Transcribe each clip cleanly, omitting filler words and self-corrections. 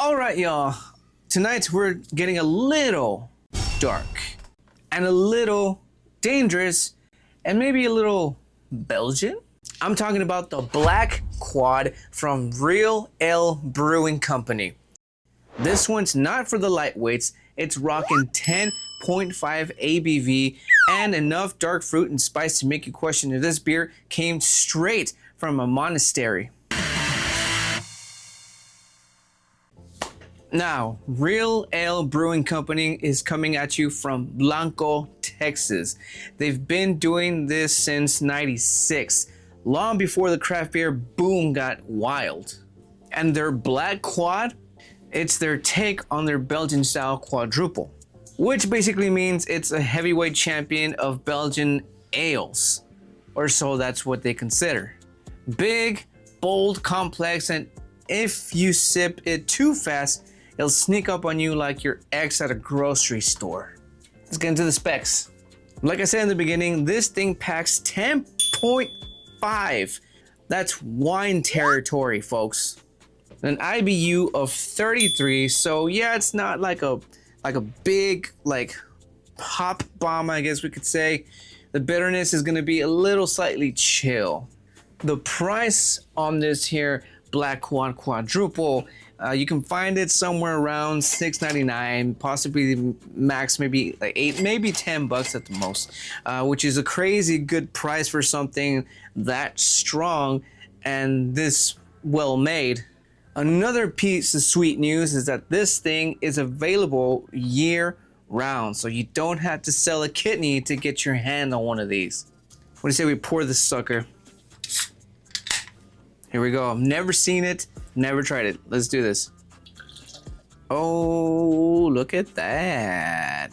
All right, y'all. Tonight we're getting a little dark and a little dangerous and maybe a little Belgian. I'm talking about the Black Quad from Real Ale Brewing Company. This one's not for the lightweights. It's rocking 10.5 ABV and enough dark fruit and spice to make you question if this beer came straight from a monastery. Now, Real Ale Brewing Company is coming at you from Blanco, Texas. They've been doing this since '96, long before the craft beer boom got wild. And their Black Quad, it's their take on their Belgian-style Quadrupel, which basically means it's a heavyweight champion of Belgian ales, or so that's what they consider. Big, bold, complex, and if you sip it too fast, it'll sneak up on you like your ex at a grocery store. Let's get into the specs. Like I said in the beginning, this thing packs 10.5. That's wine territory, folks. An IBU of 33, so yeah, it's not like a big hop bomb, I guess we could say. The bitterness is gonna be a little slightly chill. The price on this here Black Quad Quadrupel, you can find it somewhere around $6.99, possibly max maybe like $8, maybe $10 at the most, which is a crazy good price for something that strong and this well made. Another piece of sweet news is that this thing is available year round, so you don't have to sell a kidney to get your hand on one of these. What do you say we pour this sucker? Here we go. I've never seen it, never tried it. Let's do this. Oh, look at that.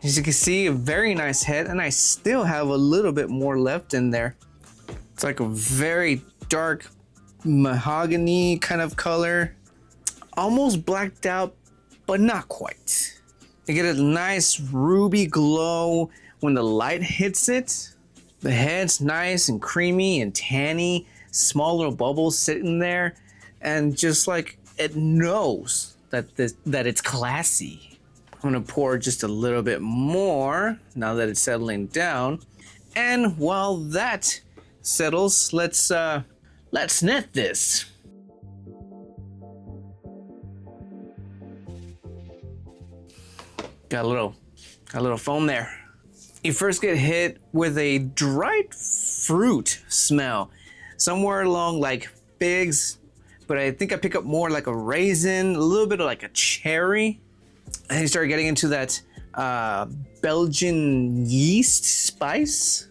As you can see, a very nice head, and I still have a little bit more left in there. It's like a very dark mahogany kind of color. Almost blacked out, but not quite. You get a nice ruby glow when the light hits it. The head's nice and creamy and tanny. Small little bubbles sitting there, and just like it knows that it's classy. I'm gonna pour just a little bit more now that it's settling down, and while that settles, let's net this. Got a little foam there. You first get hit with a dried fruit smell. Somewhere along like figs, but I think I pick up more like a raisin, a little bit of like a cherry. And you start getting into that Belgian yeast spice.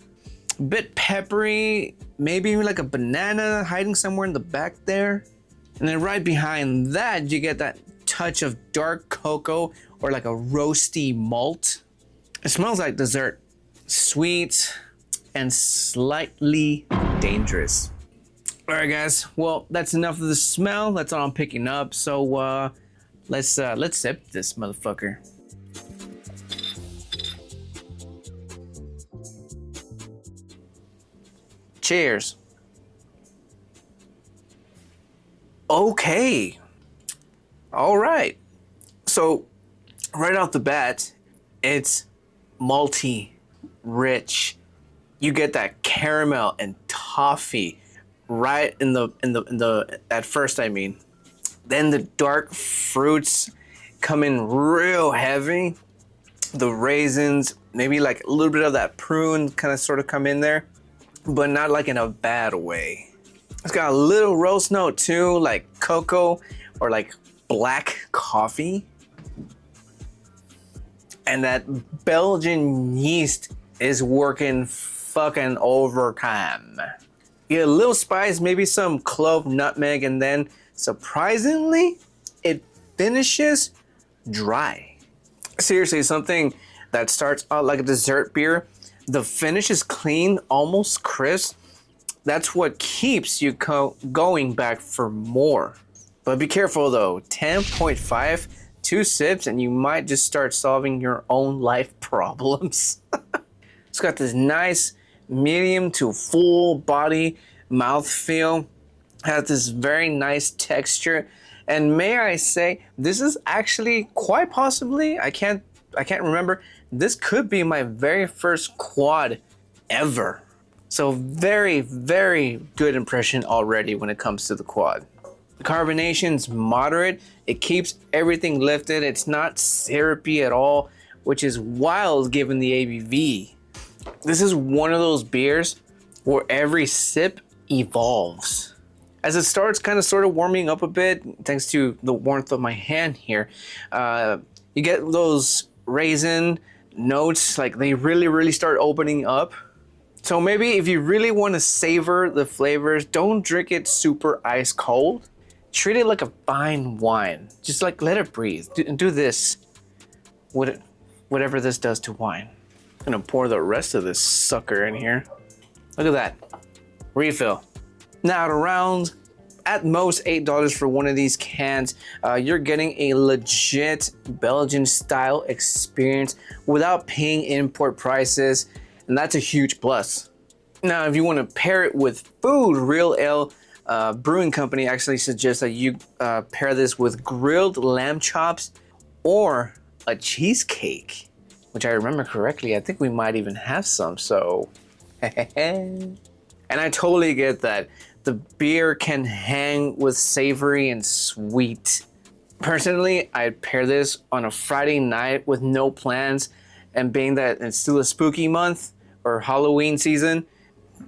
A bit peppery, maybe even like a banana hiding somewhere in the back there. And then right behind that, you get that touch of dark cocoa or like a roasty malt. It smells like dessert. Sweet and slightly dangerous. All right, guys. Well, that's enough of the smell. That's all I'm picking up. So let's sip this motherfucker. Cheers. Okay. All right. So right off the bat, it's malty, rich. You get that caramel and toffee right in the at first, I mean. Then the dark fruits come in real heavy. The raisins, maybe like a little bit of that prune kind of sort of come in there, but not like in a bad way. It's got a little roast note too, like cocoa or like black coffee. And that Belgian yeast is working fucking overtime. You get a little spice, maybe some clove, nutmeg, and then surprisingly, it finishes dry. Seriously, something that starts out like a dessert beer, the finish is clean, almost crisp. That's what keeps you going back for more. But be careful though, 10.5, 2 sips, and you might just start solving your own life problems. It's got this nice medium to full body mouthfeel. Has this very nice texture And may I say, this is actually quite possibly, I can't remember, this could be my very first quad ever. So very, very good impression already when it comes to the quad. The carbonation's moderate, it keeps everything lifted, it's not syrupy at all, which is wild given the ABV. This is one of those beers where every sip evolves. As it starts kind of sort of warming up a bit, thanks to the warmth of my hand here, you get those raisin notes, like they really start opening up. So maybe if you really want to savor the flavors, don't drink it super ice cold. Treat it like a fine wine. Just like let it breathe. Do this, whatever this does to wine. I'm gonna pour the rest of this sucker in here. Look at that, refill. Now around at most $8 for one of these cans, you're getting a legit Belgian style experience without paying import prices, and that's a huge plus. Now, if you want to pair it with food, Real Ale Brewing Company actually suggests that you pair this with grilled lamb chops or a cheesecake, which I remember correctly. I think we might even have some, so. And I totally get that. The beer can hang with savory and sweet. Personally, I'd pair this on a Friday night with no plans, and being that it's still a spooky month or Halloween season,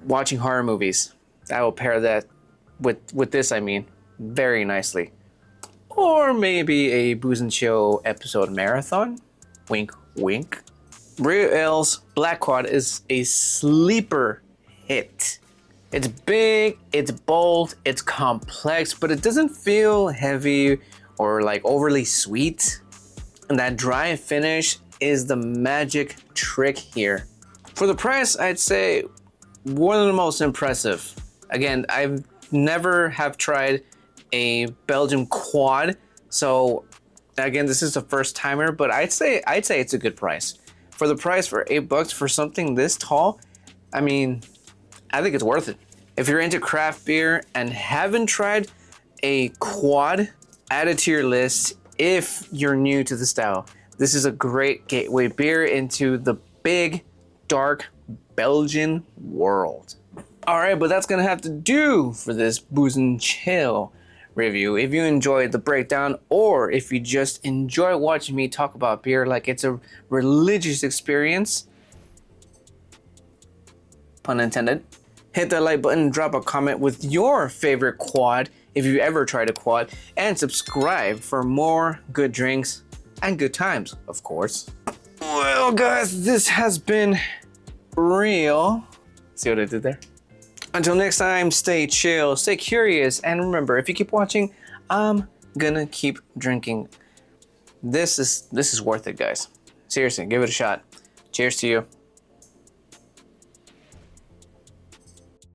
watching horror movies. I will pair that with this, I mean, very nicely. Or maybe a Booze and Chill episode marathon. Wink, wink. Real Ale's Black Quad is a sleeper hit. It's big, it's bold, it's complex, but it doesn't feel heavy or like overly sweet. And that dry finish is the magic trick here. For the price, I'd say one of the most impressive. Again, I've never have tried a Belgian quad, so again, this is the first timer, but I'd say it's a good price. For the price for $8 for something this tall, I mean, I think it's worth it. If you're into craft beer and haven't tried a quad, add it to your list if you're new to the style. This is a great gateway beer into the big, dark Belgian world. All right, but that's gonna have to do for this Booze and Chill review. If you enjoyed the breakdown, or if you just enjoy watching me talk about beer like it's a religious experience, pun intended, hit that like button, drop a comment with your favorite quad if you've ever tried a quad, and subscribe for more good drinks and good times, of course. Well, guys, this has been real. See what I did there? Until next time, stay chill, stay curious, and remember, if you keep watching, I'm gonna keep drinking. This is worth it, guys. Seriously, give it a shot. Cheers to you.